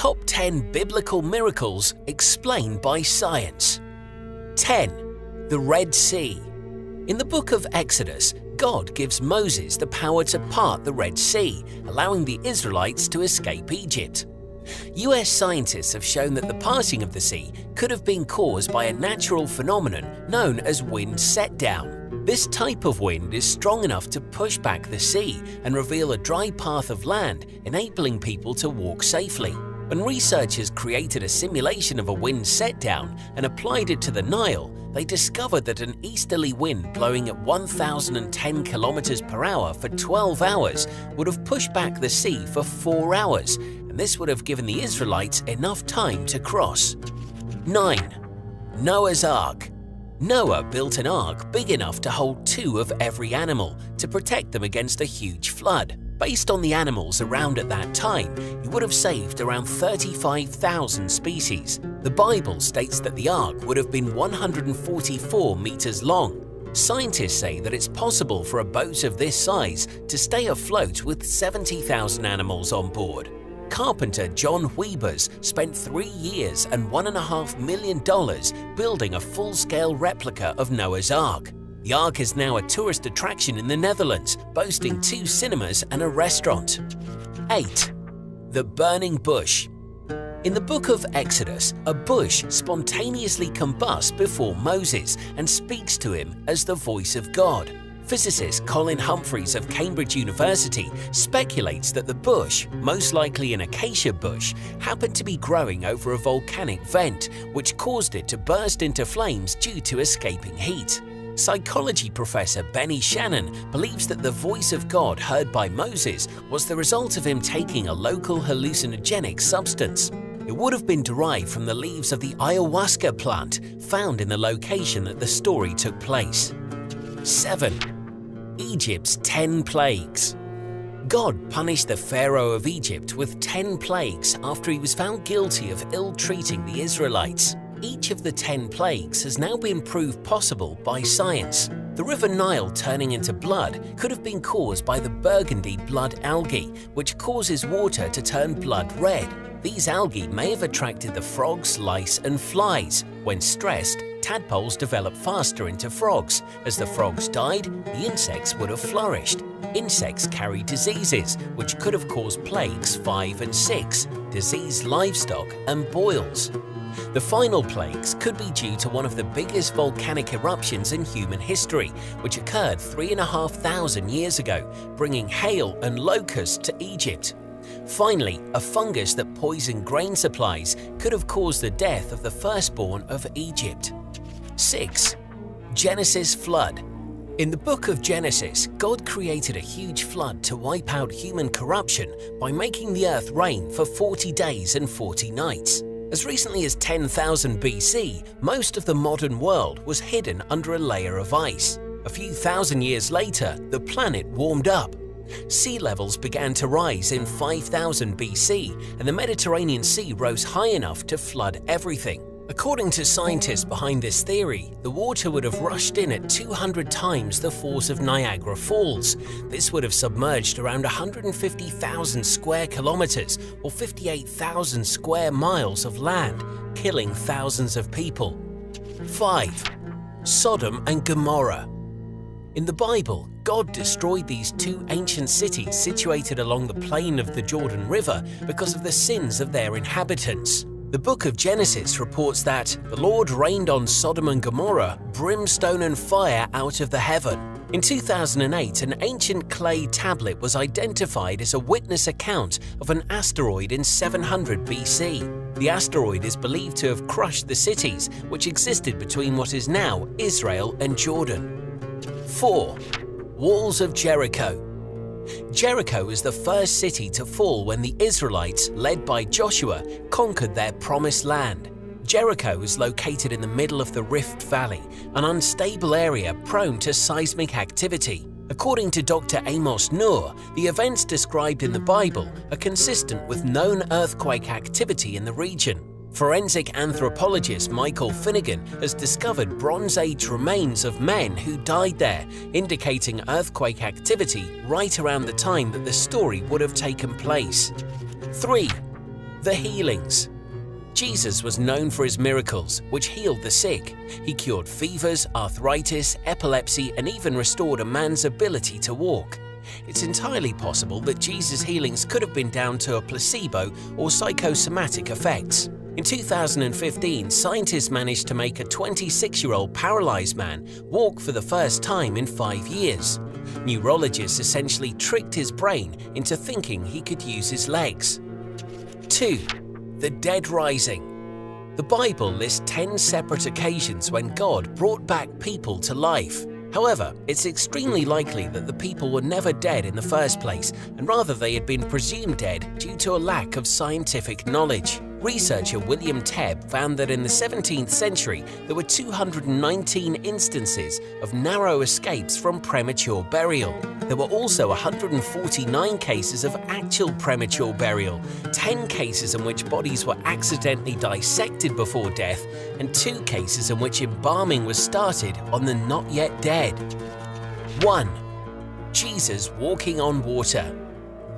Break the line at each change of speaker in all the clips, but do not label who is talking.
Top 10 Biblical Miracles Explained by Science. 10. The Red Sea. In the book of Exodus, God gives Moses the power to part the Red Sea, allowing the Israelites to escape Egypt. US scientists have shown that the parting of the sea could have been caused by a natural phenomenon known as wind set-down. This type of wind is strong enough to push back the sea and reveal a dry path of land, enabling people to walk safely. When researchers created a simulation of a wind set-down and applied it to the Nile, they discovered that an easterly wind blowing at 1,010 km per hour for 12 hours would have pushed back the sea for 4 hours, and this would have given the Israelites enough time to cross. 9. Noah's Ark. Noah built an ark big enough to hold 2 of every animal to protect them against a huge flood. Based on the animals around at that time, he would have saved around 35,000 species. The Bible states that the ark would have been 144 meters long. Scientists say that it's possible for a boat of this size to stay afloat with 70,000 animals on board. Carpenter John Wiebers spent 3 years and $1.5 million building a full-scale replica of Noah's Ark. The Ark is now a tourist attraction in the Netherlands, boasting 2 cinemas and a restaurant. 8. The Burning Bush. In the book of Exodus, a bush spontaneously combusts before Moses and speaks to him as the voice of God. Physicist Colin Humphreys of Cambridge University speculates that the bush, most likely an acacia bush, happened to be growing over a volcanic vent, which caused it to burst into flames due to escaping heat. Psychology professor Benny Shannon believes that the voice of God heard by Moses was the result of him taking a local hallucinogenic substance. It would have been derived from the leaves of the ayahuasca plant found in the location that the story took place. 7. Egypt's 10 Plagues. God punished the Pharaoh of Egypt with 10 plagues after he was found guilty of ill-treating the Israelites. Each of the 10 plagues has now been proved possible by science. The River Nile turning into blood could have been caused by the burgundy blood algae, which causes water to turn blood red. These algae may have attracted the frogs, lice, and flies. When stressed, tadpoles develop faster into frogs. As the frogs died, the insects would have flourished. Insects carry diseases, which could have caused plagues 5 and 6, diseased livestock, and boils. The final plagues could be due to one of the biggest volcanic eruptions in human history, which occurred 3,500 years ago, bringing hail and locusts to Egypt. Finally, a fungus that poisoned grain supplies could have caused the death of the firstborn of Egypt. 6. Genesis Flood. In the book of Genesis, God created a huge flood to wipe out human corruption by making the earth rain for 40 days and 40 nights. As recently as 10,000 BC, most of the modern world was hidden under a layer of ice. A few thousand years later, the planet warmed up. Sea levels began to rise in 5000 BC, and the Mediterranean Sea rose high enough to flood everything. According to scientists behind this theory, the water would have rushed in at 200 times the force of Niagara Falls. This would have submerged around 150,000 square kilometers or 58,000 square miles of land, killing thousands of people. 5. Sodom and Gomorrah. In the Bible, God destroyed these 2 ancient cities situated along the plain of the Jordan River because of the sins of their inhabitants. The book of Genesis reports that the Lord rained on Sodom and Gomorrah brimstone and fire out of the heaven. In 2008, an ancient clay tablet was identified as a witness account of an asteroid in 700 BC. The asteroid is believed to have crushed the cities which existed between what is now Israel and Jordan. 4. Walls of Jericho. Jericho is the first city to fall when the Israelites, led by Joshua, conquered their promised land. Jericho is located in the middle of the Rift Valley, an unstable area prone to seismic activity. According to Dr. Amos Noor, the events described in the Bible are consistent with known earthquake activity in the region. Forensic anthropologist Michael Finnegan has discovered Bronze Age remains of men who died there, indicating earthquake activity right around the time that the story would have taken place. 3. The healings. Jesus was known for his miracles, which healed the sick. He cured fevers, arthritis, epilepsy, and even restored a man's ability to walk. It's entirely possible that Jesus' healings could have been down to a placebo or psychosomatic effects. In 2015, scientists managed to make a 26-year-old paralyzed man walk for the first time in 5 years. Neurologists essentially tricked his brain into thinking he could use his legs. 2. The dead rising. The Bible lists 10 separate occasions when God brought back people to life. However, it's extremely likely that the people were never dead in the first place, and rather they had been presumed dead due to a lack of scientific knowledge. Researcher William Tebb found that in the 17th century there were 219 instances of narrow escapes from premature burial. There were also 149 cases of actual premature burial, 10 cases in which bodies were accidentally dissected before death, and 2 cases in which embalming was started on the not yet dead. 1. Jesus walking on water.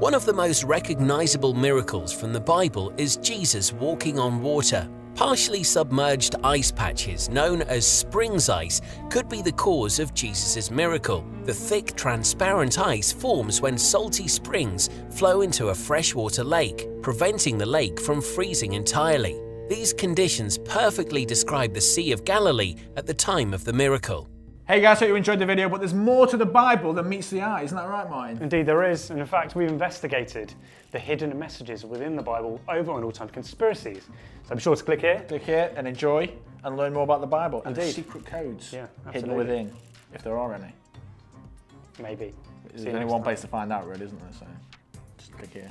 One of the most recognizable miracles from the Bible is Jesus walking on water. Partially submerged ice patches, known as springs ice, could be the cause of Jesus' miracle. The thick, transparent ice forms when salty springs flow into a freshwater lake, preventing the lake from freezing entirely. These conditions perfectly describe the Sea of Galilee at the time of the miracle.
Hey guys, hope you enjoyed the video, but there's more to the Bible than meets the eye, isn't that right, Martin?
Indeed there is, and in fact we've investigated the hidden messages within the Bible over on All Time Conspiracies. So be sure to click here.
Click here and enjoy and learn more about the Bible and the
Indeed.
secret codes hidden
absolutely.
within, if there are any.
Maybe.
There's only one place to find out really, isn't there? So just click here.